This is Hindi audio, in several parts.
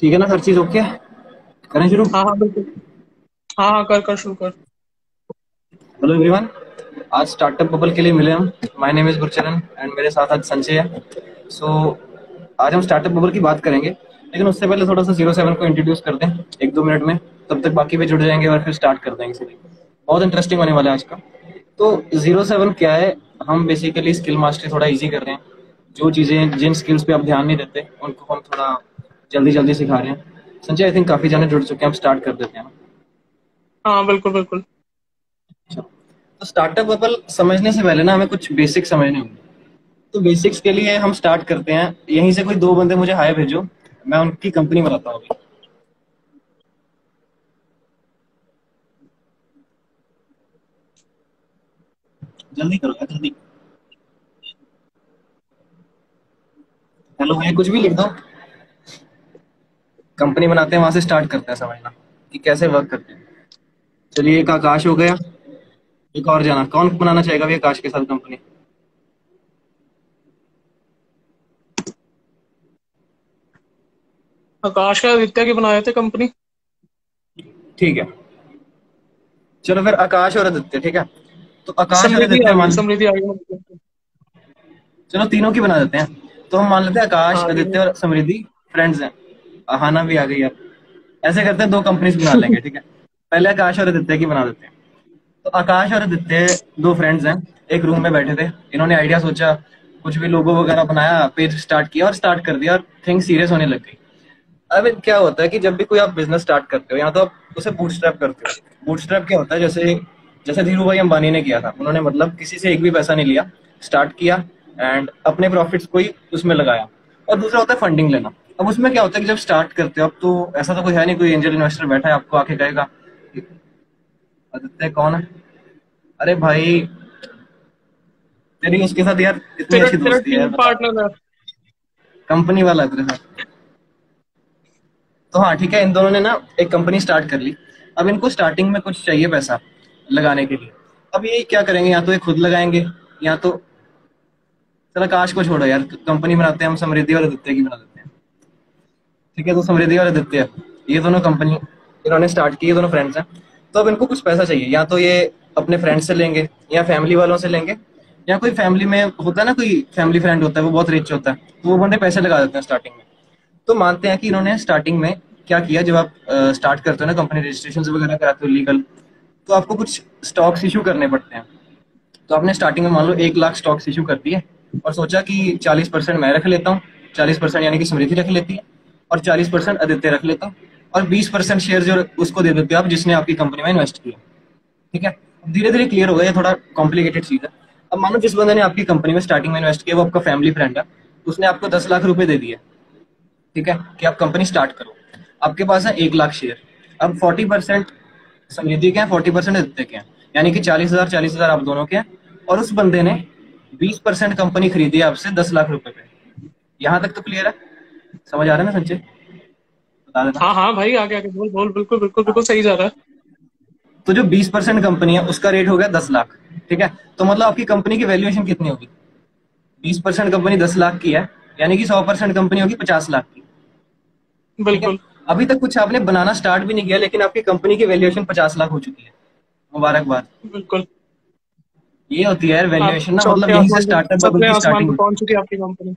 ठीक है ना, हर चीज ओके। करें शुरू। हाँ हाँ बिल्कुल। हाँ हाँ कर कर शुरू कर। हेलो एवरीवन, आज स्टार्टअप बबल के लिए मिले हम। My name is Gurcharan and मेरे साथ आज संजय है। सो आज हम स्टार्टअप बबल की बात करेंगे, लेकिन उससे पहले थोड़ा सा 07 को इंट्रोड्यूस कर दें 1-2 मिनट में। तब तक बाकी भी जुड़ जाएंगे और फिर स्टार्ट कर देंगे सीधे। बहुत इंटरेस्टिंग होने वाला है आज का। तो 07 क्या है? हम बेसिकली स्किल मास्टरी थोड़ा इजी कर रहे हैं। जो चीज़ें जिन स्किल्स पे आप ध्यान नहीं देते उनको हम थोड़ा जल्दी जल्दी सिखा रहे हैं। संजय, आई थिंक काफ़ी जाने जुड़ चुके हैं, हम स्टार्ट कर देते हैं। हाँ बिल्कुल बिल्कुल। अच्छा, तो स्टार्टअप बबल समझने से पहले ना हमें कुछ बेसिक समझने होंगे। तो बेसिक्स के लिए हम स्टार्ट करते हैं, यहीं से कोई दो बंदे मुझे हाय भेजो, मैं उनकी कंपनी बनाता हूँ अभी। जल्दी करो यार, जल्दी। हेलो हाय कुछ भी लिख दो। कंपनी बनाते हैं वहां से स्टार्ट करते हैं समझना कि कैसे वर्क करते हैं। चलिए, एक आकाश हो गया। एक और जाना, कौन बनाना चाहेगा भी आकाश के साथ कंपनी? आकाश का आदित्य की बनाए थे कंपनी। ठीक है, चलो फिर आकाश और आदित्य, ठीक है। तो आकाश और समृद्धि आदित्य आ गई, मान, समृद्धि आ गई। चलो तीनों की बना देते हैं। तो हम मान लेते हैं आकाश हाँ आदित्य तीनों। और समृद्धि फ्रेंड्स हैं। अहाना भी आ गई अब। ऐसे करते हैं, दो कंपनीज बना लेंगे, ठीक है। पहले आकाश और आदित्य की बना देते हैं। तो आकाश और आदित्य दो फ्रेंड्स हैं। एक रूम में बैठे थे, इन्होंने आइडिया सोचा, कुछ भी लोगो वगैरह बनाया, पेज स्टार्ट किया और स्टार्ट कर दिया, और थिंग सीरियस होने लग गई। अब क्या होता है कि जब भी कोई आप बिजनेस स्टार्ट करते हो, या तो आप उसे बूटस्ट्रैप करते हो। बूटस्ट्रैप क्या होता है? जैसे जैसे धीरू भाई अंबानी ने किया था, उन्होंने मतलब किसी से एक भी पैसा नहीं लिया, स्टार्ट किया एंड अपने प्रॉफिट्स को ही उसमें लगाया। और दूसरा होता है फंडिंग लेना। अब उसमें क्या होता है कि जब स्टार्ट करते हो आप, तो ऐसा तो कोई है नहीं, कोई एंजल इन्वेस्टर बैठा है आपको आके कहेगा आदित्य कौन है, अरे भाई तेरी उसके साथ यार इतनी तेरा अच्छी तेरा दोस्ती है यार, टीम बता। पार्टनर है। कंपनी वाला है तेरे साथ। तो हाँ ठीक है, इन दोनों ने ना एक कंपनी स्टार्ट कर ली। अब इनको स्टार्टिंग में कुछ चाहिए पैसा लगाने के लिए। अब ये क्या करेंगे? या तो ये खुद लगाएंगे, या तो चलो आकाश को छोड़ो यार, कंपनी बनाते हैं हम समृद्धि और आदित्य की बना देते हैं। ठीक है, तो समृद्धि और आदित्य, ये दोनों कंपनी इन्होंने स्टार्ट की, ये दोनों फ्रेंड्स हैं। तो अब इनको कुछ पैसा चाहिए, या तो ये अपने फ्रेंड से लेंगे, या फैमिली वालों से लेंगे, या कोई फैमिली में होता है ना, कोई फैमिली फ्रेंड होता है वो बहुत रिच होता है, तो वो बंदे पैसे लगा देते हैं स्टार्टिंग में। तो मानते हैं कि इन्होंने स्टार्टिंग में क्या किया, जब आप स्टार्ट करते हो ना, कंपनी रजिस्ट्रेशन वगैरह कराते हो लीगल, तो आपको कुछ स्टॉक्स इशू करने पड़ते हैं। तो आपने स्टार्टिंग में मान लो 1 लाख स्टॉक्स इशू कर दिए, और सोचा कि 40% मैं रख लेता हूँ, 40% यानी कि स्मृति रख लेती है, और 40% आदित्य रख लेता हूँ, और 20% शेयर जो उसको दे देते हो आप, जिसने आपकी कंपनी में इन्वेस्ट किया। ठीक है, धीरे धीरे क्लियर होगा, ये थोड़ा कॉम्प्लिकेटेड चीज है। अब मानो जिस बंदे ने आपकी कंपनी में स्टार्टिंग में इन्वेस्ट किया वो आपका फैमिली फ्रेंड है, उसने आपको 10 लाख रुपए दे दिए, ठीक है, कि आप कंपनी स्टार्ट करो। आपके पास है 1 लाख शेयर। अब 40% समृद्धि के हैं, 40% आदित्य के हैं, यानी कि 40,000 आप दोनों के हैं। और उस बंदे ने 20% कंपनी खरीदी है आपसे 10 लाख रुपए पे। यहां तक तो क्लियर है? समझ आ रहा है ना संजय? बता देना। हाँ हाँ भाई, आगे आगे बोल बोल, बिल्कुल बिल्कुल बिल्कुल सही जा रहा है। तो जो 20% कंपनी है उसका रेट हो गया 10 लाख। ठीक है, तो मतलब आपकी कंपनी की वैल्यूएशन कितनी होगी? 20% कंपनी 10 लाख की है, यानी कि 100% कंपनी होगी 50 लाख की। ठीक है, बिल्कुल। अभी तक कुछ आपने बनाना स्टार्ट भी नहीं किया, लेकिन आपकी कंपनी की वैल्यूएशन 50 लाख हो चुकी है। मुबारकबाद। बिल्कुल। ये होती है यार आप वैल्यूएशन ना, मतलब चौथे यहीं से आसमान पे, स्टार्टअप बबल सपने की आसमान स्टार्टिंग पे होती पहुंच है। चुकी है आपकी कंपनी।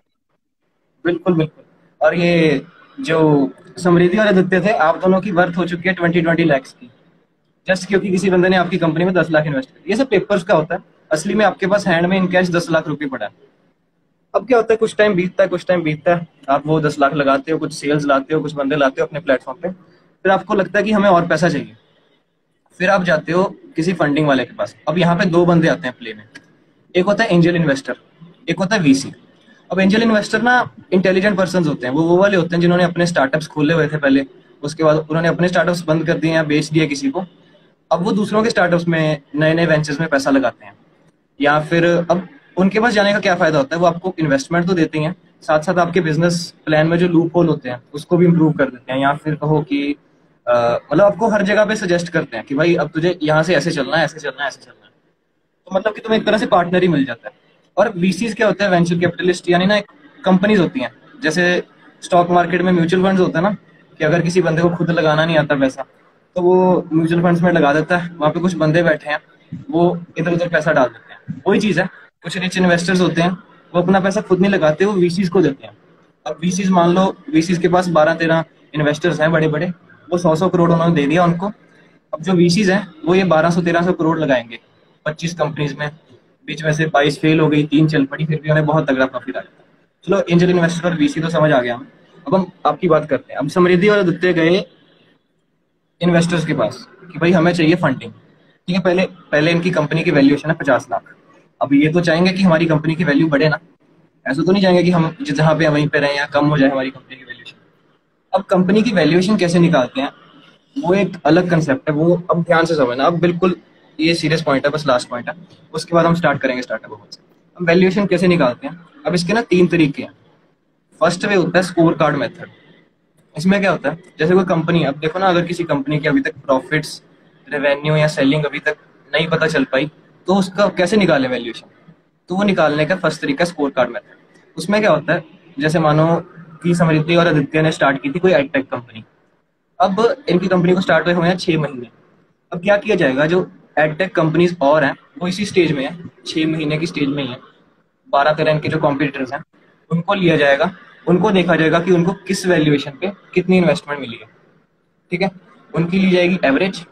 बिल्कुल बिल्कुल। और ये जो समृद्धि और आदित्य थे, आप दोनों की वर्थ हो चुकी है 20-20 लैक्स की, जस्ट क्योंकि किसी बंदे ने आपकी कंपनी में 10 लाख इन्वेस्ट किया। ये सब पेपर्स का होता है, असली में आपके पास हैंड में इन कैश 10 लाख रुपए पड़ा है। अब क्या होता है, कुछ टाइम बीतता है, कुछ टाइम बीतता है, आप वो 10 लाख लगाते हो, कुछ सेल्स लाते हो, कुछ बंदे लाते हो अपने प्लेटफॉर्म पे, फिर आपको लगता है कि हमें और पैसा चाहिए। फिर आप जाते हो किसी फंडिंग वाले के पास। अब यहाँ पे दो बंदे आते हैं प्ले में। एक होता है एंजल इन्वेस्टर, एक होता है वीसी। अब एंजल इन्वेस्टर ना इंटेलिजेंट पर्सन होते हैं, वो वाले होते हैं जिन्होंने अपने स्टार्टअप्स खोले हुए थे पहले, उसके बाद उन्होंने अपने स्टार्टअप्स बंद कर दिए या बेच दिए किसी को। अब वो दूसरों के स्टार्टअप्स में नए नए वेंचर्स में पैसा लगाते हैं। या फिर अब उनके पास जाने का क्या फायदा होता है, वो आपको इन्वेस्टमेंट तो देती हैं, साथ साथ आपके बिजनेस प्लान में जो लूप होल होते हैं उसको भी इम्प्रूव कर देते हैं, या फिर कहो कि मतलब आपको हर जगह पे सजेस्ट करते हैं कि भाई अब तुझे यहाँ से ऐसे चलना है, ऐसे चलना है, ऐसे चलना है। तो मतलब कि तुम्हें एक तरह से पार्टनर ही मिल जाता है। और वीसीज क्या होता है? वेंचर कैपिटलिस्ट, यानी ना एक कंपनीज होती हैं, जैसे स्टॉक मार्केट में म्यूचुअल फंड्स होते हैं ना, कि अगर किसी बंदे को खुद लगाना नहीं आता पैसा, तो वो म्यूचुअल फंड्स में लगा देता है, वहाँ पे कुछ बंदे बैठे हैं, वो इधर उधर पैसा डाल देते हैं। वही चीज़ है, कुछ रिच इन्वेस्टर्स होते हैं, वो अपना पैसा खुद नहीं लगाते, वो वीसीज को देते हैं। अब वीसीज, मान लो वीसीज के पास 12-13 इन्वेस्टर्स हैं बड़े बड़े, वो 100-100 करोड़ उन्होंने दे दिया उनको। अब जो वीसीज हैं वो ये 1200-1300 करोड़ लगाएंगे 25 कंपनीज में, बीच में से 22 फेल हो गई, 3 चल पड़ी, फिर भी उन्हें बहुत तगड़ा प्रॉफिट आ गया। चलो एंजल इन्वेस्टर और वीसी तो समझ आ गया हमें। अब हम आपकी बात करते हैं। अब समृद्धि और आदित्य गए इन्वेस्टर्स के पास कि भाई हमें चाहिए फंडिंग। ठीक है, पहले पहले इनकी कंपनी की वैल्यूएशन है 50 लाख। अब ये तो चाहेंगे कि हमारी कंपनी की वैल्यू बढ़े ना, ऐसा तो नहीं चाहेंगे कि हम जहाँ पे वहीं पे रहें या कम हो जाए हमारी कंपनी की वैल्यूएशन। अब कंपनी की वैल्यूएशन कैसे निकालते हैं, वो एक अलग कंसेप्ट है, वो अब ध्यान से समझना। अब बिल्कुल ये सीरियस पॉइंट है, बस लास्ट पॉइंट है, उसके बाद हम स्टार्ट करेंगे स्टार्टअप से। अब वैल्यूएशन कैसे निकालते हैं, अब इसके ना 3 तरीके हैं। फर्स्ट वे होता है स्कोर कार्ड मेथड। इसमें क्या होता है, जैसे कोई कंपनी, अब देखो ना, अगर किसी कंपनी की अभी तक प्रॉफिट्स, रेवेन्यू या सेलिंग अभी तक नहीं पता चल पाई, तो उसका कैसे निकाले वैल्यूएशन। तो वो निकालने का फर्स्ट तरीका स्कोर कार्ड मेथड। उसमें क्या होता है, जैसे मानो कि समृद्धि और आदित्य ने स्टार्ट की थी कोई एडटेक कंपनी। अब इनकी कंपनी को स्टार्ट हुए हैं 6 महीने। अब क्या किया जाएगा, जो एडटेक कंपनीज और हैं वो इसी स्टेज में है, 6 महीने की स्टेज में ही है, 12-13 इनके जो कॉम्पिटिटर्स हैं उनको लिया जाएगा, उनको देखा जाएगा कि उनको किस वैल्यूएशन पे कितनी इन्वेस्टमेंट मिली है। ठीक है, उनकी ली जाएगी एवरेज।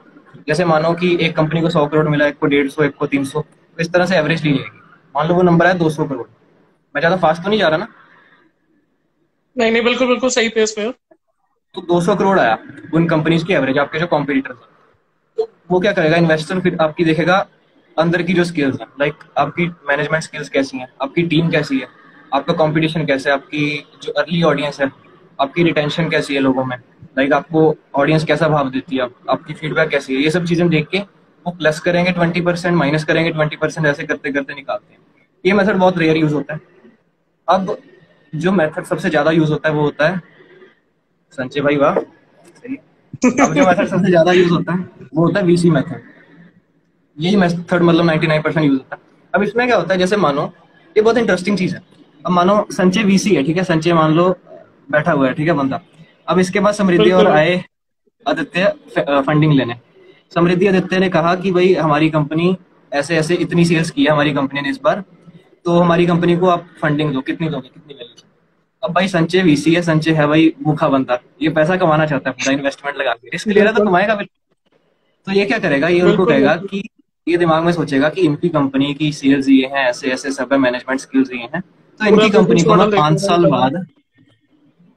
जैसे मानो कि एक कंपनी को 100 करोड़ मिला, एक को 150, एक को 300, तो इस तरह से एवरेज ली जाएगी। मान लो वो नंबर है 200 करोड़। मैं ज्यादा फास्ट तो नहीं जा रहा ना? नहीं नहीं, बिल्कुल बिल्कुल सही पेस पे हो। तो 200 करोड़ आया उन कंपनीज की एवरेज, आपके जो कॉम्पिटिटर्स हैं। तो वो क्या करेगा, इन्वेस्टर फिर आपकी देखेगा अंदर की जो स्किल्स हैं, लाइक आपकी मैनेजमेंट स्किल्स कैसी हैं, आपकी टीम कैसी है, आपका कंपटीशन कैसा है, आपकी जो अर्ली ऑडियंस है, आपकी रिटेंशन कैसी है लोगों में, लाइक आपको ऑडियंस कैसा भाव देती है, आपकी फीडबैक कैसी है, ये सब चीजें देख के वो प्लस करेंगे 20%, माइनस करेंगे 20%, ऐसे करते करते निकालते हैं। ये मेथड बहुत रेयर यूज होता है। अब जो मेथड सबसे ज्यादा यूज होता है वो होता है, संजय भाई वाह, सही है। अब जो मेथड सबसे ज्यादा यूज होता है वो होता है वीसी मेथड। यही मेथड मतलब 99% यूज होता है। अब इसमें क्या होता है, जैसे मानो, ये बहुत इंटरेस्टिंग चीज है। अब मानो संजय वीसी है, ठीक है, संजय मान लो बैठा हुआ है, ठीक है बंदा। अब इसके बाद समृद्धि और बिल्कुल आए आदित्य फंडिंग लेने। समृद्धि आदित्य ने कहा कि भाई हमारी कंपनी ऐसे ऐसे इतनी सेल्स की है हमारी कंपनी ने इस बार, तो हमारी कंपनी को आप फंडिंग दो, कितनी दोगे, कितनी वैल्यू। अब भाई संजय वीसी है, संजय है भाई भूखा बंदा, ये पैसा कमाना चाहता है, पूरा इन्वेस्टमेंट लगा के रिस्क ले रहा है तो बिल्कुल कमाएगा। तो ये क्या करेगा, ये उनको बिल्कुल कहेगा बिल्कुल कि, ये दिमाग में सोचेगा कि इनकी कंपनी की सेल्स ये हैं, ऐसे ऐसे सब है, मैनेजमेंट स्किल्स ये हैं, तो पूरा इनकी कंपनी बिजनेस को मैं मॉडल 5 देखेगा साल पहले। बाद,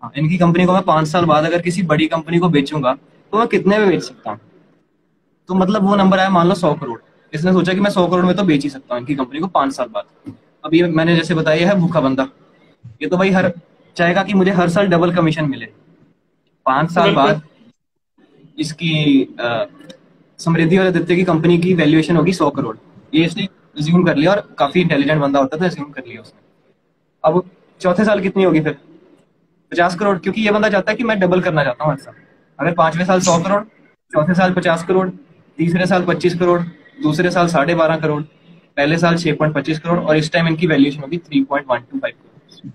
हाँ, इनकी कंपनी को मैं 5 साल बाद अगर किसी बड़ी कंपनी को बेचूंगा तो मैं कितने में बेच सकता हूँ। तो मतलब वो नंबर आया मान लो 100 करोड़। इसने सोचा कि मैं 100 करोड़ में तो बेच ही सकता हूँ इनकी कंपनी को 5 साल बाद। अब ये मैंने जैसे बताया, ये है भूखा बंदा, ये तो भाई हर चाहेगा कि मुझे हर साल डबल कमीशन मिले। 5 साल बिल्कुल बाद इसकी समृद्धि और आदित्य की कंपनी की वैल्यूएशन होगी 100 करोड़। ये इसने रिज्यूम कर लिया, और काफी इंटेलिजेंट बंदा होता है तो रिज्यूम कर लिया उसने। अब चौथे साल कितनी होगी फिर, 50 करोड़, क्योंकि ये बंदा चाहता है कि मैं डबल करना चाहता हूँ हर साल। अगर 5वें साल 100 करोड़, चौथे साल 50 करोड़, तीसरे साल 25 करोड़, दूसरे साल 12.5 करोड़, पहले साल 6.25 करोड़, और इस टाइम इनकी वैल्यूएशन होगी 3.125 करोड़।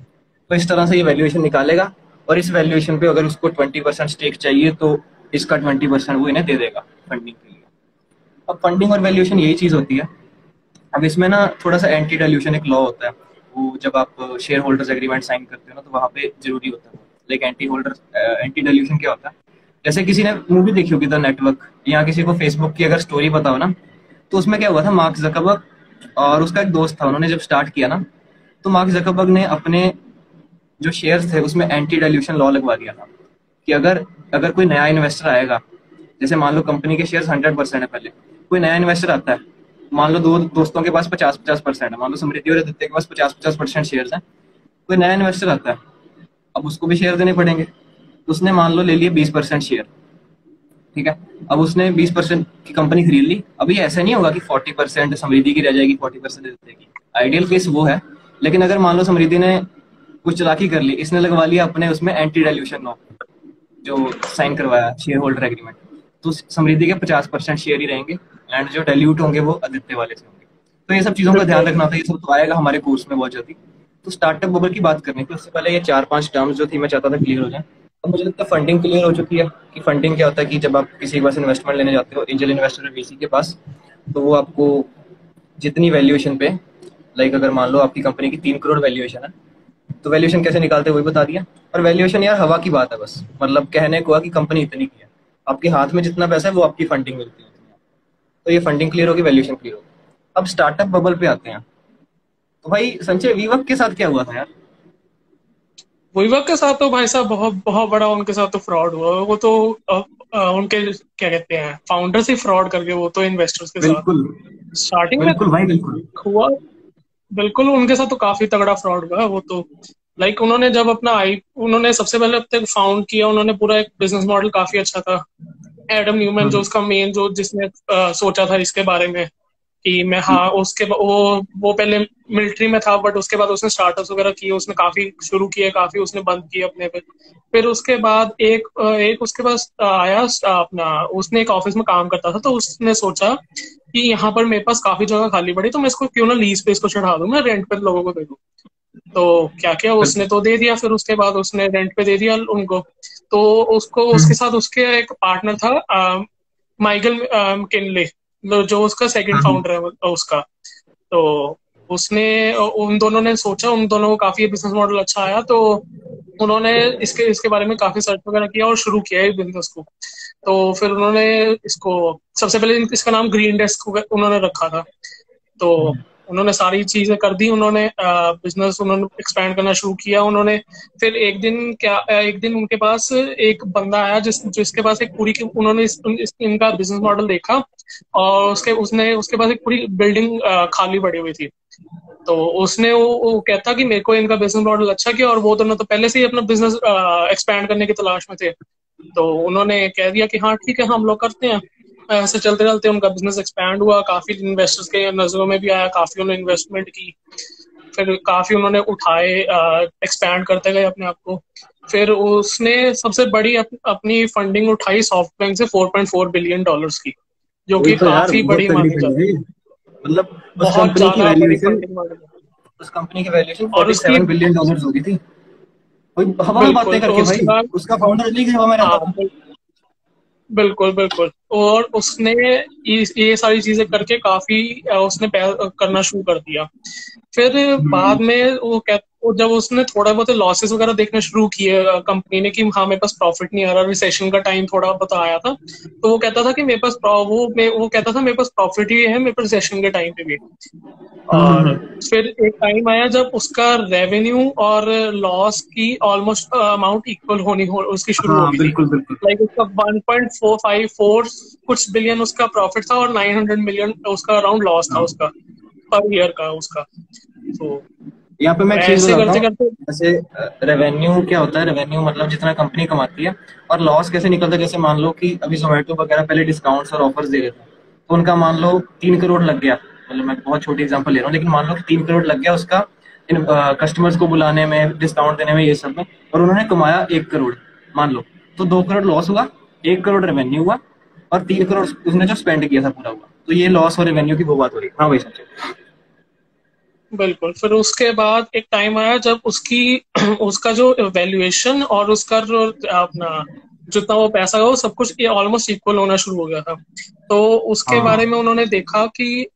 तो इस तरह से ये वैल्यूएशन निकालेगा, और इस वैल्यूएशन पे अगर उसको 20% स्टेक चाहिए तो इसका 20% वो इन्हें दे देगा फंडिंग के लिए। अब फंडिंग और वैल्यूएशन यही चीज होती है। अब इसमें ना थोड़ा सा एंटी डाइल्यूशन एक लॉ होता है, वो जब आप शेयर होल्डर्स एग्रीमेंट साइन करते हो ना, तो वहाँ पे जरूरी होता है। लाइक एंटी डाइल्यूशन क्या होता है, जैसे किसी ने मूवी देखी होगी द नेटवर्क, या किसी को फेसबुक की अगर स्टोरी बताओ ना, तो उसमें क्या हुआ था, मार्क जकरबर्ग और उसका एक दोस्त था, उन्होंने जब स्टार्ट किया ना, तो मार्क जकरबर्ग ने अपने जो शेयर्स थे उसमें एंटी डाइल्यूशन लॉ लगवा दिया था कि अगर अगर कोई नया इन्वेस्टर आएगा, जैसे मान लो कंपनी के शेयर्स 100% है, पहले कोई नया इन्वेस्टर आता है, मान लो दो दोस्तों के पास 50-50% है, मान लो समृद्धि और आदित्य के पास 50-50% शेयर्स हैं, कोई नया इन्वेस्टर आता है, अब उसको भी शेयर देने पड़ेंगे। तो उसने मान लो ले लिए 20% शेयर, ठीक है। अब उसने 20% की कंपनी खरीद ली। अभी ऐसा नहीं होगा कि 40% समृद्धि की रह जाएगी, 40% आदित्य की। आइडियल केस वो है। लेकिन अगर मान लो समृद्धि ने कुछ चालाकी कर ली, इसने लगवा लिया अपने उसमें एंटी डाइल्यूशन लॉ, जो साइन करवाया शेयर होल्डर एग्रीमेंट, तो समृद्धि के 50% शेयर ही रहेंगे, एंड जो डाइल्यूट होंगे वो आदित्य वाले से होंगे। तो ये सब चीजों का ध्यान बिल्कुल रखना था, ये सब तो आएगा हमारे कोर्स में बहुत जल्दी। तो स्टार्टअप बबल की बात करनी थी, उससे पहले ये 4-5 टर्म्स जो थी मैं चाहता था क्लियर हो जाए। अब मुझे लगता है फंडिंग क्लियर हो चुकी है कि फंडिंग क्या होता है, कि जब आप किसी के पास इन्वेस्टमेंट लेने जाते हो, एंजल इन्वेस्टर वीसी के पास, तो वो आपको जितनी वैल्यूएशन पे, लाइक अगर मान लो आपकी कंपनी की 3 करोड़ वैल्यूएशन है, तो वैल्यूएशन कैसे निकालते हैं वही बता दिया। और वैल्यूएशन यार हवा की बात है, बस मतलब कहने को है कि कंपनी इतनी की है, आपके हाथ में जितना पैसा है वो आपकी फंडिंग मिलती है। तो ये फंडिंग क्लियर होगी, वैल्यूएशन क्लियर होगी। अब स्टार्टअप बबल पे आते हैं। तो भाई संजय, वीवर्क के साथ क्या हुआ था यार? वीवर्क के साथ तो भाई साहब बहुत बहुत बड़ा उनके साथ तो फ्रॉड हुआ। वो तो उनके क्या कहते हैं, फाउंडर्स ही फ्रॉड करके वो तो इन्वेस्टर्स के साथ बिल्कुल स्टार्टिंग में बिल्कुल भाई बिल्कुल। हुआ। बिल्कुल उनके साथ तो काफी तगड़ा फ्रॉड हुआ वो तो। लाइक उन्होंने जब अपना आई उन्होंने सबसे पहले अब तक फाउंड किया, उन्होंने पूरा एक बिजनेस मॉडल काफी अच्छा था। एडम न्यूमैन जो हम्म, उसका मेन जो जिसने सोचा था इसके बारे में कि मैं, हाँ उसके वो पहले मिलिट्री में था, बट उसके बाद उसने स्टार्टअप्स वगैरह किए, उसने काफी शुरू किए, काफी उसने बंद किए अपने पे। फिर उसके बाद एक उसके पास आया अपना, उसने एक ऑफिस में काम करता था, तो उसने सोचा कि यहाँ पर मेरे पास काफी जगह खाली पड़ी, तो मैं इसको क्यों ना लीज पे इसको चढ़ा दूं, मैं रेंट पे लोगों को दे दूं। तो क्या क्या उसने तो दे दिया, फिर उसके बाद उसने रेंट पे दे दिया उनको। तो उसको उसके साथ उसके एक पार्टनर था माइकल किनले, जो उसका सेकंड फाउंडर है उसका। तो उसने उन दोनों ने सोचा, उन दोनों को काफी बिजनेस मॉडल अच्छा आया, तो उन्होंने इसके इसके बारे में काफी सर्च वगैरह किया और शुरू किया है बिजनेस को। तो फिर उन्होंने इसको सबसे पहले इसका नाम ग्रीन डेस्क उन्होंने रखा था। तो उन्होंने सारी चीजें कर दी, उन्होंने बिजनेस उन्होंने एक्सपैंड करना शुरू किया उन्होंने। फिर एक दिन उनके पास एक बंदा आया जिसके पास एक पूरी उन्होंने इनका बिजनेस मॉडल देखा, और उसके पास एक पूरी बिल्डिंग खाली पड़ी हुई थी। तो उसने वो कहता कि मेरे को इनका बिजनेस मॉडल अच्छा किया, और वो दोनों तो पहले से ही अपना बिजनेस एक्सपैंड करने की तलाश में थे। तो उन्होंने कह दिया कि हाँ ठीक है, हम लोग करते हैं। ऐसे चलते चलते उनका बिजनेस एक्सपैंड हुआ, काफी इन्वेस्टर्स के नजरों में भी आया, काफी उन्होंने इन्वेस्टमेंट की। फिर काफी उन्होंने उठाए, एक्सपैंड करते गए अपने आप को। फिर उसने सबसे बड़ी अपनी फंडिंग उठाई सॉफ्ट बैंक से $4.4 बिलियन की, जो वही कि तो यार, काफी बहुत बड़ी तगड़ी मानी फंडिंग है जाती ये। है। मतलब बहुत ज्यादा बड़ी फंडिंग मानी जाती उस कंपनी की वैल्यूएशन है। और उसकी 47 बिलियन डॉलर हो गई थी। कोई हवा में बातें बिल्कुल, करके और उसके भाई, बाद उसका फाउंडर इटली की हवा में रहता हाँ था। बिल्कुल बिल्कुल। और उसने ये सारी चीजें करके काफी उसने करना शुरू कर दिया। फिर बाद में वो जब उसने थोड़ा बहुत लॉसेस वगैरह देखने शुरू किए कंपनी ने कि हाँ मेरे पास प्रॉफिट नहीं आ रहा, रिसेशन का टाइम थोड़ा बहुत आया था, तो वो कहता था कि मेरे पास वो कहता था मेरे पास प्रॉफिट ही है, मेरे पास रिसेशन के टाइम पे भी। और हम्म। फिर एक टाइम आया जब उसका रेवेन्यू और लॉस की ऑलमोस्ट अमाउंट इक्वल उसकी शुरू हो हाँ गई थी। बिल्कुल बिल्कुल। लाइक उसका 1.454 कुछ बिलियन उसका प्रॉफिट था, और 900 मिलियन उसका अराउंड लॉस था हाँ, उसका पर ईयर का उसका। तो यहाँ पे मैं एक चीज ऐसे बताता करते हूँ। करते जैसे रेवेन्यू क्या होता है, रेवेन्यू मतलब जितना कंपनी कमाती है। और लॉस कैसे निकलता है, जैसे मान लो कि अभी जोमेटो वगैरह पहले डिस्काउंट्स और ऑफर्स दे रहे थे, तो उनका मान लो 3 करोड़ लग गया। मतलब मैं बहुत छोटी एग्जांपल ले रहा हूँ, लेकिन मान लो कि 3 करोड़ लग गया उसका इन कस्टमर्स को बुलाने में, डिस्काउंट देने में, ये सब में। और उन्होंने कमाया 1 करोड़, मान लो। तो 2 करोड़ लॉस हुआ, 1 करोड़ रेवेन्यू हुआ, और 3 करोड़ उसने जो स्पेंड किया था पूरा हुआ। तो ये लॉस और रेवेन्यू की वो बात हो रही है। हाँ भाई सचिन। बिल्कुल। फिर उसके बाद एक टाइम आया जब उसकी उसका जो वैल्यूएशन और उसका जो अपना जितना वो पैसा है वो सब कुछ ये ऑलमोस्ट इक्वल होना शुरू हो गया था। तो उसके बारे हाँ। में उन्होंने देखा कि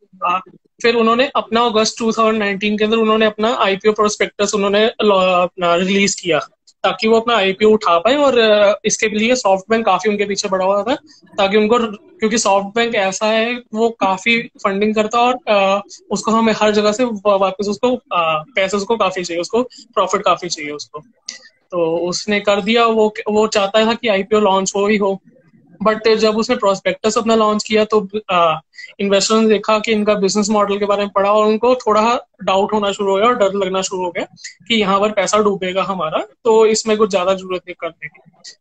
फिर उन्होंने अपना अगस्त 2019 के अंदर उन्होंने अपना आईपीओ प्रोस्पेक्टस उन्होंने अपना रिलीज किया, ताकि वो अपना आईपीओ उठा पाए। और इसके लिए सॉफ्ट बैंक काफी उनके पीछे पड़ा हुआ था, ताकि उनको, क्योंकि सॉफ्ट बैंक ऐसा है वो काफी फंडिंग करता है, और उसको हमें हर जगह से वापस उसको पैसे उसको काफी चाहिए, उसको प्रॉफिट काफी चाहिए उसको। तो उसने कर दिया, वो चाहता था कि आईपीओ लॉन्च हो ही हो। बट जब उसने प्रोस्पेक्टस अपना लॉन्च किया, तो इन्वेस्टर ने देखा कि इनका बिजनेस मॉडल के बारे में पढ़ा, और उनको थोड़ा डाउट होना शुरू हो गया और डर लगना शुरू हो गया कि यहाँ पर पैसा डूबेगा हमारा, तो इसमें कुछ ज्यादा जरूरत नहीं करने की।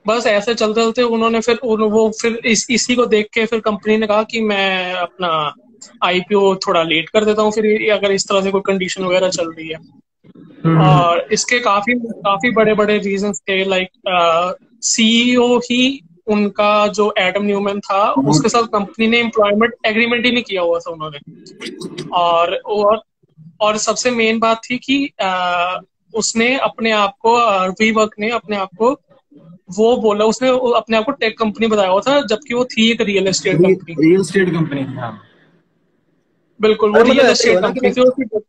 बस ऐसे चलते चलते उन्होंने फिर वो फिर इसी को देख के फिर कंपनी ने कहा कि मैं अपना आईपीओ थोड़ा लेट कर देता हूँ, फिर अगर इस तरह से कोई कंडीशन वगैरह चल रही है। और इसके काफी काफी बड़े बड़े रीजंस थे, लाइक सीईओ ही उनका जो एडम न्यूमैन था, उसके साथ कंपनी ने एम्प्लॉयमेंट एग्रीमेंट ही नहीं किया हुआ था उन्होंने। और और सबसे मेन बात थी कि उसने अपने आप को वीवर्क ने अपने आप को वो बोला उसने अपने आप को टेक कंपनी बताया हुआ था, जबकि वो थी एक real estate company. Real estate company थी, हाँ। बिल्कुल, वो अरे मतलब रियल ऐसे ही हुआ एस्टेट ना कि कंपनी थी उसकी।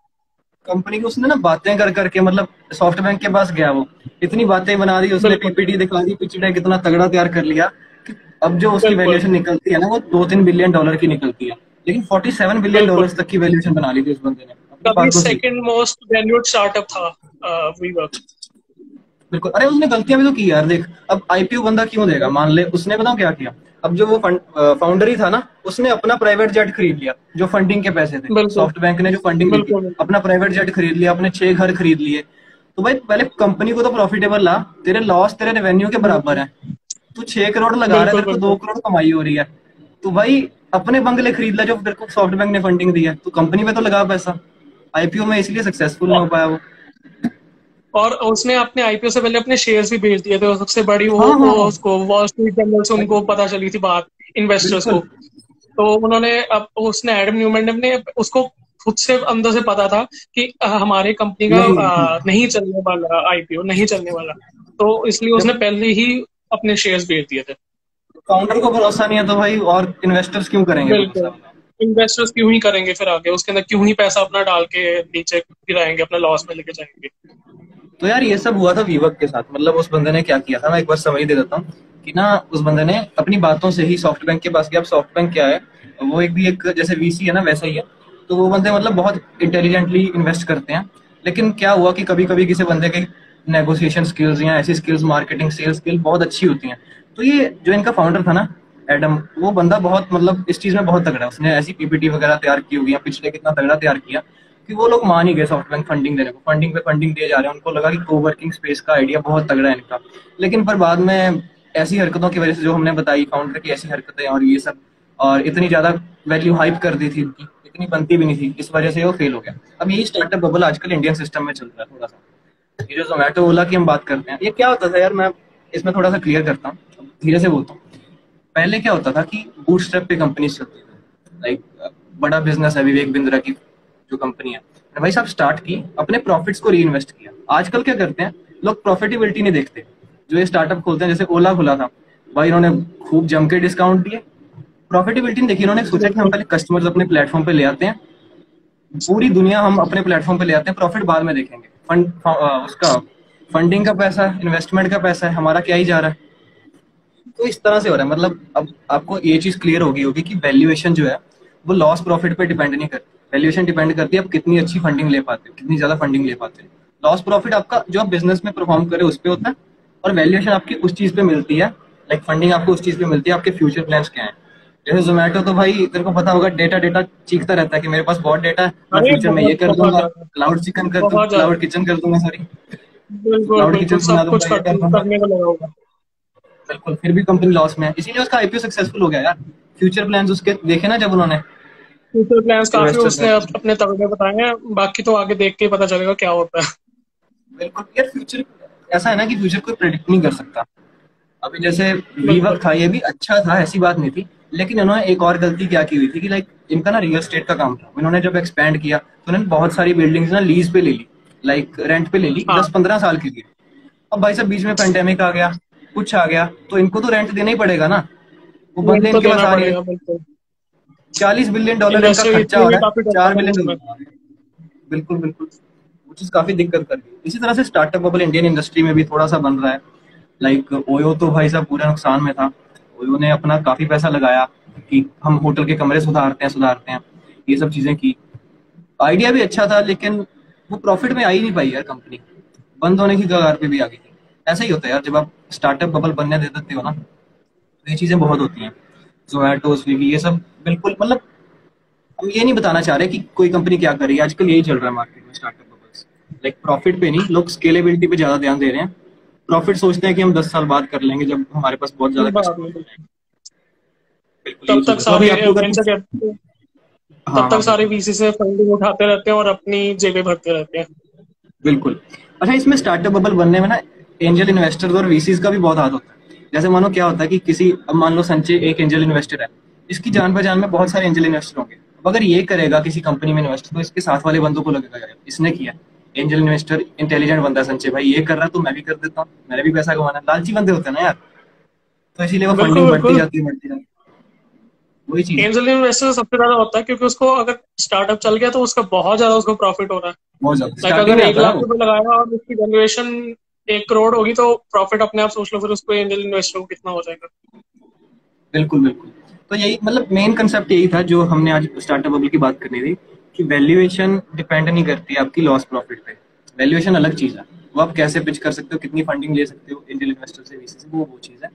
कंपनी को उसने ना बातें कर करके, मतलब सॉफ्ट बैंक के पास गया वो, इतनी बातें बना दी उसने, बिल्कुल पीपीटी दिखा दी, पिच डेक इतना तगड़ा तैयार कर लिया कि अब जो उसकी बिल्कुल वैल्यूएशन निकलती है ना, वो 2-3 बिलियन डॉलर की निकलती है। लेकिन 47 बिलियन डॉलर बिल्कुल। तक की वैल्यूएशन बना ली थी उस बंदे ने, अपनी तभी बात को सही। सेकंड मोस्ट वैल्यूड स्टार्टअप था वीवर्क। बिल्कुल। अरे उसने गलतियां भी तो की यार, देख अब आईपीओ बंदा क्यों देगा, मान ले उसने बताओ क्या किया। अब जो वो फाउंडर ही था ना, उसने अपना प्राइवेट जेट खरीद लिया, जो फंडिंग के पैसे थे, बिल्कुल सॉफ्ट बैंक ने जो फंडिंग दी थी, बिल्कुल बिल्कुल। अपना प्राइवेट जेट खरीद लिया, अपने 6 घर खरीद लिए। तो भाई पहले कंपनी को तो प्रॉफिटेबल ला, तेरे लॉस तेरे रेवेन्यू के बराबर बिल्कुल है। तू 6 करोड़ लगा रहा है, बिल्कुल तेरे को दो बिल्कुल। करोड़ कमाई हो रही है। तो भाई अपने बंगले खरीद ला जो तेरे को सॉफ्ट बैंक ने फंडिंग दी है, तो कंपनी में तो लगा पैसा। आईपीओ में इसलिए सक्सेसफुल नहीं हो पाया वो। और उसने अपने आईपीओ से पहले अपने शेयर्स भी बेच दिए थे, और सबसे बड़ी हाँ वो हाँ उसको वॉल स्ट्रीट जर्नल से उनको पता चली थी बात, इन्वेस्टर्स को। बिल्कुल। तो उन्होंने, अब उसने एडम न्यूमैन ने उसको खुद से अंदर से पता था कि हमारी कंपनी का नहीं नहीं चलने वाला, आईपीओ नहीं चलने वाला। तो इसलिए उसने जब पहले ही अपने शेयर्स बेच दिए थे। फाउंडर को भरोसा नहीं है तो भाई और इन्वेस्टर्स क्यों करेंगे भरोसा, बिल्कुल। बताओ। इन्वेस्टर्स क्यों ही करेंगे फिर आगे उसके अंदर, क्यों ही पैसा अपना डाल के नीचे गिराएंगे, अपना लॉस में लेके जाएंगे। तो यार ये सब हुआ था वीवर्क के साथ। मतलब उस बंदे ने क्या किया था, मैं एक बार समझ दे देता हूँ कि ना, उस बंदे ने अपनी बातों से ही सॉफ्ट बैंक के पास गया। अब सॉफ्ट बैंक क्या है, वो एक भी एक जैसे वीसी है ना, वैसा ही है। तो वो बंदे मतलब बहुत इंटेलिजेंटली इन्वेस्ट करते हैं। लेकिन क्या हुआ कि कभी कभी किसी बंदे के नेगोशिएशन स्किल्स या ऐसी स्किल्स, मार्केटिंग सेल्स स्किल बहुत अच्छी होती हैं। तो ये जो इनका फाउंडर था ना, एडम, वो बंदा बहुत मतलब इस चीज में बहुत तगड़ा है। उसने ऐसी पीपीटी वगैरह तैयार की होगी, पिछले कितना तगड़ा तैयार किया कि वो लोग मान ही गए सॉफ्ट बैंक फंडिंग देने को। फंडिंग पे फंडिंग दिए जा रहे हैं, उनको लगा कि कोवर्किंग स्पेस का आइडिया बहुत तगड़ा है इनका। लेकिन पर बाद में ऐसी हरकतों की वजह से, जो हमने बताई फाउंडर की ऐसी हरकतें और ये सब, और इतनी ज्यादा वैल्यू हाइप कर दी थी उनकी, इतनी बनती भी नहीं थी, इस वजह से वो फेल हो गया। अब यही स्टार्टअप बबल आजकल इंडियन सिस्टम में चल रहा है थोड़ा सा। ये जो जोमेटो ओला की हम बात करते हैं, ये क्या होता था यार, मैं इसमें थोड़ा सा क्लियर करता हूँ, धीरे से बोलता हूँ। पहले क्या होता था कि बूटस्ट्रैप पे कंपनी चलती थी, लाइक बड़ा बिजनेस है, विवेक बिंद्रा की जो कंपनी है, भाई साहब स्टार्ट की, अपने प्रॉफिट्स को री इन्वेस्ट किया। आजकल क्या करते हैं लोग, प्रॉफिटेबिलिटी नहीं देखते। जो ये स्टार्टअप खोलते हैं, जैसे ओला खुला था, भाई इन्होंने खूब जम के डिस्काउंट दिए, प्रॉफिटेबिलिटी नहीं देखी इन्होंने। सोचा कि हम बिल्कुल पहले कस्टमर्स अपने प्लेटफॉर्म पे ले आते हैं, पूरी दुनिया हम अपने प्लेटफॉर्म पे ले आते हैं, प्रॉफिट बाद में देखेंगे। उसका फंडिंग का पैसा, इन्वेस्टमेंट का पैसा है, हमारा क्या ही जा रहा है। तो इस तरह से हो रहा है। मतलब अब आपको ये चीज क्लियर होगी होगी कि वैल्यूएशन जो है वो लॉस प्रॉफिट पे डिपेंड नहीं करती। वैल्यूएशन डिपेंड करती है आप कितनी अच्छी फंडिंग ले पाते हो, कितनी ज्यादा फंडिंग ले पाते हो। लॉस प्रॉफिट आपका जो आप बिजनेस में परफॉर्म करे उस पे होता है, और वैल्यूएशन आपकी उस चीज पे मिलती है, लाइक फंडिंग आपको उस चीज पे मिलती है, आपके फ्यूचर प्लान्स क्या है। जैसे जोमेटो, तो भाई तेरे को पता होगा, डेटा डेटा चीखता रहता है कि मेरे पास बहुत डेटा है, मैं अरे फ्यूचर में ये बहुत कर बहुत दूंगा, ज्यादा, बहुत ज्यादा। क्लाउड किचन कर दूंगा, सॉरी, बिल्कुल क्लाउड बिल्कुल, किचन बना सब दूंगा, कुछ ये कर दूंगा। करने को लगा होगा। बिल्कुल, फिर भी कंपनी लॉस में है, इसीलिए उसका आईपीओ सक्सेसफुल हो गया यार। फ्यूचर प्लान्स उसके देखे ना जब उन्होंने, फ्यूचर प्लान्स काफी इन्वेस्टर्स ने। उसने अपने तगड़े बताए हैं, बाकी तो आगे देख के ही पता चलेगा क्या होता है। बिल्कुल यार, फ्यूचर ऐसा है ना कि फ्यूचर कोई प्रेडिक्ट नहीं कर सकता। अभी जैसे बिल्कुल। वीवर्क था, ये भी अच्छा था, ऐसी बात नहीं थी। लेकिन इन्होंने एक और गलती क्या की हुई थी कि लाइक इनका ना रियल एस्टेट का काम था। इन्होंने जब एक्सपैंड किया तो इन्होंने बहुत सारी बिल्डिंग्स ना लीज पे ले ली, लाइक रेंट पे ले ली, हाँ, 10-15 साल के लिए। अब भाई साहब बीच में पेंडेमिक आ गया, कुछ आ गया, तो इनको तो रेंट देना ही पड़ेगा ना। वो बंदे रेंट तो इनके पास देना आ नहीं पड़ेगा रहे। बिल्कुल। 40 बिलियन डॉलर इनका इंडस्ट्री खर्चा इतनी हो भी रहा है, काफी चार डेवलप है बिलियन उसमें। डॉलर बिल्कुल बिल्कुल। वो चीज काफी दिक्कत कर रही है। इसी तरह से स्टार्टअप बबल इंडियन इंडस्ट्री में भी थोड़ा सा बन रहा है। लाइक ओयो तो भाई साहब पूरा नुकसान में था। ओयो ने अपना काफी पैसा लगाया कि हम होटल के कमरे सुधारते हैं, ये सब चीजें की। आइडिया भी अच्छा था, लेकिन वो प्रॉफिट में आ ही नहीं पाई यार कंपनी, बंद होने की कगार पे भी आ गई थी। ऐसा ही होता है यार, जब आप स्टार्टअप बबल बनने दे देते हो ना, तो ये चीजें बहुत होती हैं। जोमेटो, स्विगी, ये सब बिल्कुल, मतलब हम ये नहीं बताना चाह रहे कि कोई कंपनी क्या कर रही है, आजकल यही चल रहा है मार्केट में, स्टार्टअप बबल्स। लाइक प्रॉफिट पे नहीं, लोग स्केलेबिलिटी पे ज्यादा ध्यान दे रहे हैं। प्रॉफिट सोचते हैं कि हम 10 साल बाद कर लेंगे जब हमारे पास बहुत ज्यादा बाद में कस्टमर्स हो बिल्कुल। जाएंगे। बिल्कुल ये तब चीज तक है। तो अभी सारे आपको अगर वेंचर कैपिटल, हाँ तब तक हाँ सारे बिल्कुल वीसी से फंडिंग उठाते रहते हैं और अपनी जेबें भरते रहते हैं। बिल्कुल। अच्छा, इसमें स्टार्टअप बबल बनने में ना एंजल इन्वेस्टर्स और वीसीज का भी बहुत हाथ होता है। जैसे मानो क्या होता है कि किसी, अब मान लो संजय एक एंजल इन्वेस्टर है, इसकी जान पहचान में बहुत सारे एंजल इन्वेस्टर होंगे। अब अगर ये करेगा किसी कंपनी में इन्वेस्ट, तो इसके साथ वाले बंदों को लगेगा यार इसने किया, एंजल इन्वेस्टर इंटेलिजेंट बंदा है संजय भाई, ये कर रहा है तो मैं भी कर देता हूँ, मैंने भी पैसा कमाना है। लालची बंदे होते हैं ना यार, तो इसीलिए वो बिल्कुल फंडिंग बढ़ती बिल्कुल। जाती है बढ़ती जाती है, वही चीज है। एंजल इन्वेस्टर सबसे ज्यादा होता है क्योंकि उसको अगर स्टार्टअप चल गया तो उसका बहुत ज्यादा उसको प्रॉफिट हो रहा है। बहुत ज्यादा लाइक स्टार्टिंग अगर में एक आता है ना लाख वो। रुपए लगाया और उसकी वैल्यूएशन 1 करोड़ होगी तो प्रॉफिट अपने आप सोच लो फिर उसको एंजल इन्वेस्टर को कितना हो जाएगा। बिल्कुल बिल्कुल। तो यही मतलब मेन कंसेप्ट यही था जो हमने आज स्टार्टअप बबल की बात करनी थी, कि वैल्यूएशन डिपेंड नहीं करती है आपकी लॉस प्रॉफिट पे। वैल्यूएशन अलग चीज है, वो आप कैसे पिच कर सकते हो, कितनी फंडिंग ले सकते हो एंजल इन्वेस्टर से, वीसी से, वो चीज है।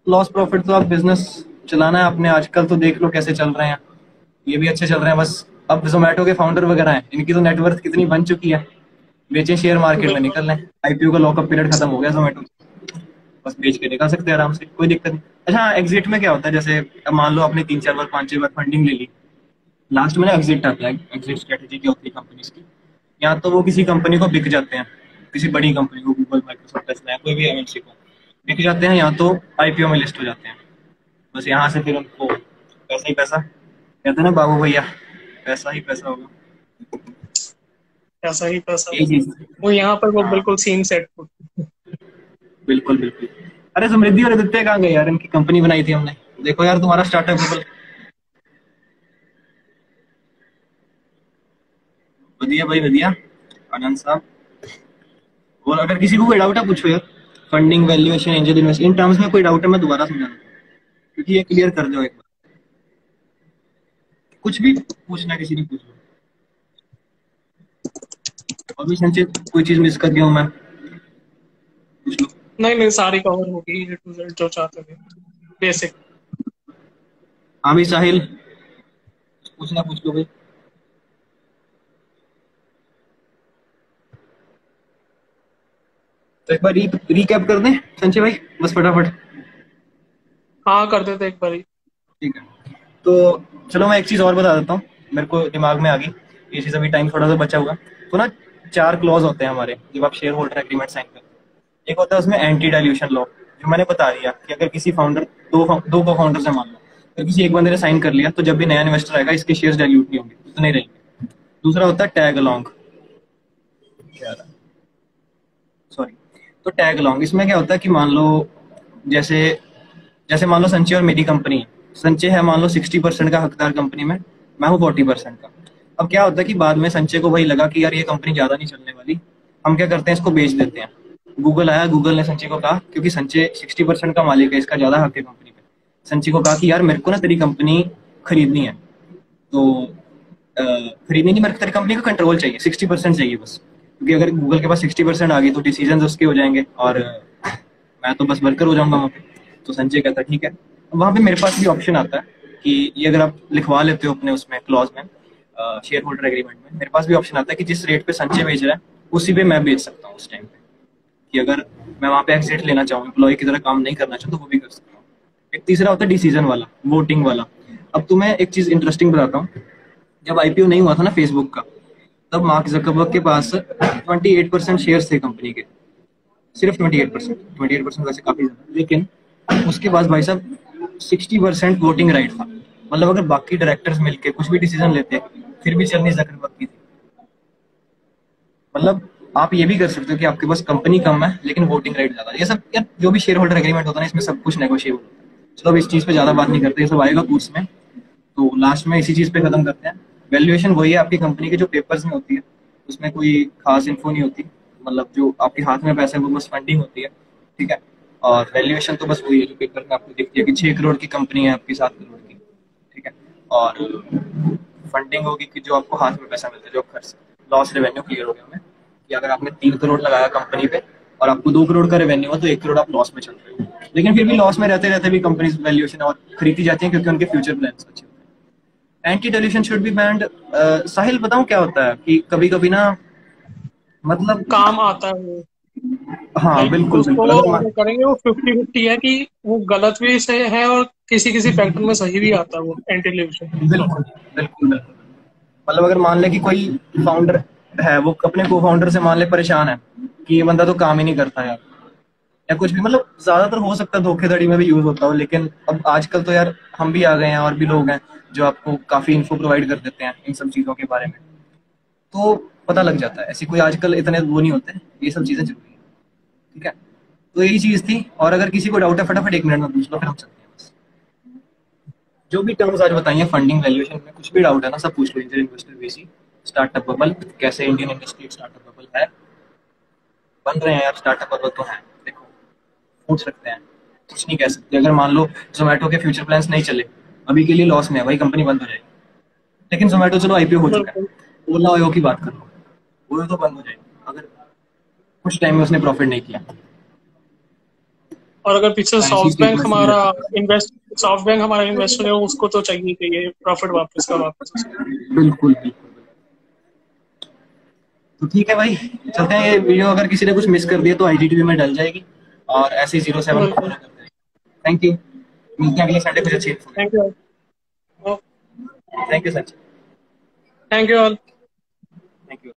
लॉस प्रॉफिट तो आप बिजनेस चलाना है आपने, आजकल तो देख लो कैसे चल रहे हैं, ये भी अच्छे चल रहे हैं बस। अब जोमेटो के फाउंडर वगैरह हैं, इनकी तो नेटवर्थ कितनी बन चुकी है, बेचे शेयर मार्केट में बिल्कुल। निकल रहे हैं, आईपीओ का लॉकअप पीरियड खत्म हो गया जोमेटो, बस बेच के निकल सकते हैं आराम से, कोई दिक्कत नहीं। अच्छा एग्जिट में क्या होता है, जैसे अब मान लो आपने 3-4 बार 5-6 बार फंडिंग ले ली, लास्ट में ना एग्जिट आता है। एग्जिट स्ट्रेटेजी क्या होती है कंपनीज की, या तो वो किसी कंपनी को बिक जाते हैं, किसी बड़ी कंपनी को, गूगल, माइक्रोसॉफ्ट, टेस्ला, कोई भी एमएनसी को बिक जाते हैं, या तो आईपीओ में लिस्ट हो जाते हैं। बस यहाँ से फिर उनको पैसा ही पैसा, कहते हैं ना बाबू भैया, पैसा ही पैसा होगा, ऐसा ही पैसा यही होगा। चीज। वो यहाँ पर वो हाँ बिल्कुल सीन सेट। बिल्कुल बिल्कुल। अरे समृद्धि और आदित्य कहाँ गए यार, इनकी कंपनी बनाई थी हमने, देखो यार तुम्हारा स्टार्टअप गूगल। बढ़िया भाई बढ़िया, आनंद साहब। और अगर किसी को कोई डाउट है पूछो यार, funding, valuation, angel invest, in terms में कोई डाउट है मैं दोबारा समझा दूंगा, क्योंकि ये क्लियर कर दो एक बार, कुछ भी पूछना है किसी ने पूछ लो। और भी संचित कोई चीज मिस कर गया हूँ मैं, पूछ लो। नहीं नहीं, सारी कवर होगी ए टू जेड जो चाहते थे, बेसिक। हाँ भी साहिल, पूछना पूछ लो भाई। तो एक बार रिकैप कर दें संजय भाई, बस फटाफट। हाँ कर देते एक बारी। ठीक है, तो चलो मैं एक चीज और बता देता हूँ, मेरे को दिमाग में आ गई ये चीज, अभी टाइम थोड़ा सा बचा हुआ। तो ना 4 क्लॉज होते हैं हमारे जब आप शेयर होल्डर एग्रीमेंट साइन करते हैं। एक होता है उसमें एंटी डाइल्यूशन लॉ, जो मैंने बता दिया कि अगर किसी फाउंडर, दो को फाउंडर से मान लो, अगर किसी एक बंदे ने साइन कर लिया तो जब भी नया इन्वेस्टर आएगा इसके शेयर डाइल्यूट नहीं होंगे, उतने रहेंगे। दूसरा होता है टैग अलोंग, सॉरी, तो टैग अलोंग इसमें क्या होता है कि मान लो, जैसे जैसे मान लो संचय और मेरी कंपनी है, संचय है मान लो 60% का हकदार कंपनी में, मैं हूँ 40% का। अब क्या होता है कि बाद में संचय को वही लगा कि यार ये कंपनी ज्यादा नहीं चलने वाली, हम क्या करते हैं इसको बेच देते हैं। गूगल आया, गूगल ने संचय को कहा, क्योंकि संचय 60% का मालिक है, इसका ज्यादा हक है कंपनी पे, संचय को कहा कि यार मेरे को ना तेरी कंपनी खरीदनी है, तो खरीदनी नहीं, मेरे को तेरी कंपनी का कंट्रोल चाहिए, 60% चाहिए बस, क्योंकि अगर गूगल के पास 60% आ गई तो डिसीजन उसके हो जाएंगे और मैं तो बस वर्कर हो जाऊंगा वहाँ पे। तो संजय कहता है ठीक है। वहाँ पे मेरे पास भी ऑप्शन आता है कि ये अगर आप लिखवा लेते हो अपने उसमें क्लॉज में, शेयर होल्डर एग्रीमेंट में, मेरे पास भी ऑप्शन आता है कि जिस रेट पे संजय बेच रहा है उसी पे मैं बेच सकता हूँ उस टाइम पे, कि अगर मैं वहाँ पे एग्जिट लेना चाहूँ, एम्प्लॉय की तरह काम नहीं करना चाहूँ, तो वो भी कर सकता हूँ। एक तीसरा होता है डिसीजन वाला, वोटिंग वाला। अब तुम्हें एक चीज इंटरेस्टिंग बताता हूँ, जब आईपीओ नहीं हुआ था ना फेसबुक का, तब मार्क जकरबर्ग के पास 28% शेयर थे कंपनी के, सिर्फ 28%, 28% वैसे काफी ज्यादा, लेकिन उसके पास भाई साहब 60% वोटिंग राइट था। मतलब अगर बाकी डायरेक्टर्स मिलके कुछ भी डिसीजन लेते फिर भी चलनी जकरबर्ग की थी। मतलब आप ये भी कर सकते हो कि आपके पास कंपनी कम है लेकिन वोटिंग राइट ज्यादा है। ये सब यार जो भी शेयर होल्डर एग्रीमेंट होता है ना, इसमें सब कुछ नेगोशिएबल होता है। चलो अब इस चीज पे ज्यादा बात नहीं करते, ये सब आएगा कोर्स में, तो लास्ट में इसी चीज पे खत्म करते हैं। वैल्यूएशन वही है आपकी कंपनी के जो पेपर्स में होती है, उसमें कोई खास इन्फो नहीं होती, मतलब जो आपके हाथ में पैसा है वो बस फंडिंग होती है, ठीक है। और वैल्यूएशन तो बस वही है जो पेपर में आपको दिखती है कि 6 करोड़ की कंपनी है आपकी, 7 करोड़ की, ठीक है। और फंडिंग होगी कि जो आपको हाथ में पैसा मिलता है, जो आप खर्च, लॉस रेवेन्यू क्लियर हो गया हमें, कि अगर आपने 3 करोड़ लगाया कंपनी पे और आपको 2 करोड़ का रेवेन्यू हो तो 1 करोड़ आप लॉस में चल रहे हो, लेकिन फिर भी लॉस में रहते रहते भी कंपनी वैल्यूएशन और खरीदी जाती है क्योंकि उनके फ्यूचर प्लान्स अच्छे होते हैं। Anti dilution should be banned. Sahil बताऊं क्या होता है कि कभी कभी ना, मतलब, काम आता है वो। हाँ लाइक बिल्कुल उसको बिल्कुल, अगर अगर करेंगे वो 50-50 है कि वो गलत भी से है और किसी किसी फैक्टर में सही भी आता है वो एंटी लिविशन। बिल्कुल बिल्कुल बिल्कुल, मतलब अगर मान ले कि कोई फाउंडर है, वो अपने को फाउंडर से मान ले परेशान है कि ये बंदा तो काम ही नहीं करता यार, या कुछ भी, मतलब ज्यादातर हो सकता है धोखेधड़ी में भी यूज होता हो, लेकिन अब आजकल तो यार हम भी आ गए हैं और भी लोग हैं जो आपको काफी इन्फो प्रोवाइड कर देते हैं इन सब चीजों के बारे में। तो पता लग जाता है। ऐसी कोई आजकल इतने वो नहीं होते, ये सब चीज़ें जरूरी है। ठीक है, तो यही चीज़ थी। और अगर किसी को डाउट है फटाफट 1 मिनट में पूछ लो, फिर हम चलते हैं बस। जो भी टर्म्स आज बताइए फंडिंग वैल्यूएशन में, कुछ भी डाउट है ना सब पूछ लो। Angel investor VC, startup bubble, कैसे इंडियन इंडस्ट्री एक स्टार्टअप बबल है, बन रहे हैं यार स्टार्टअप बबल तो है। देखो, पूछ सकते हैं, कुछ नहीं कह सकते। अगर मान लो जोमेटो के फ्यूचर प्लान्स नहीं चले, अभी के लिए लॉस में है, वही कंपनी बंद हो जाएगी। लेकिन जोमेटो चलो आईपीओ हो चुका है। बिल्कुल। ओला ओयो की बात कर लो, ओयो तो बंद हो जाएगी अगर कुछ टाइम में उसने प्रॉफिट नहीं किया। और अगर पीछे ऐसी स्टेटमेंट्स भी रहती सॉफ्ट बैंक हमारा इन्वेस्टर है, उसको तो चाहिए चाहिए प्रॉफिट वापस का वापस। है। बिल्कुल बिल्कुल। तो ठीक है भाई, चलते हैं। ये वीडियो अगर किसी ने कुछ मिस कर दिया तो आईजीटीवी में डल जाएगी, और ऐसे ही 07 को बिल्कुल। फॉलो करते हैं। थैंक यू, मिलते हैं अगले संडे कुछ अच्छी information. Thank you. Thank you Sachin. Thank you all. Thank you.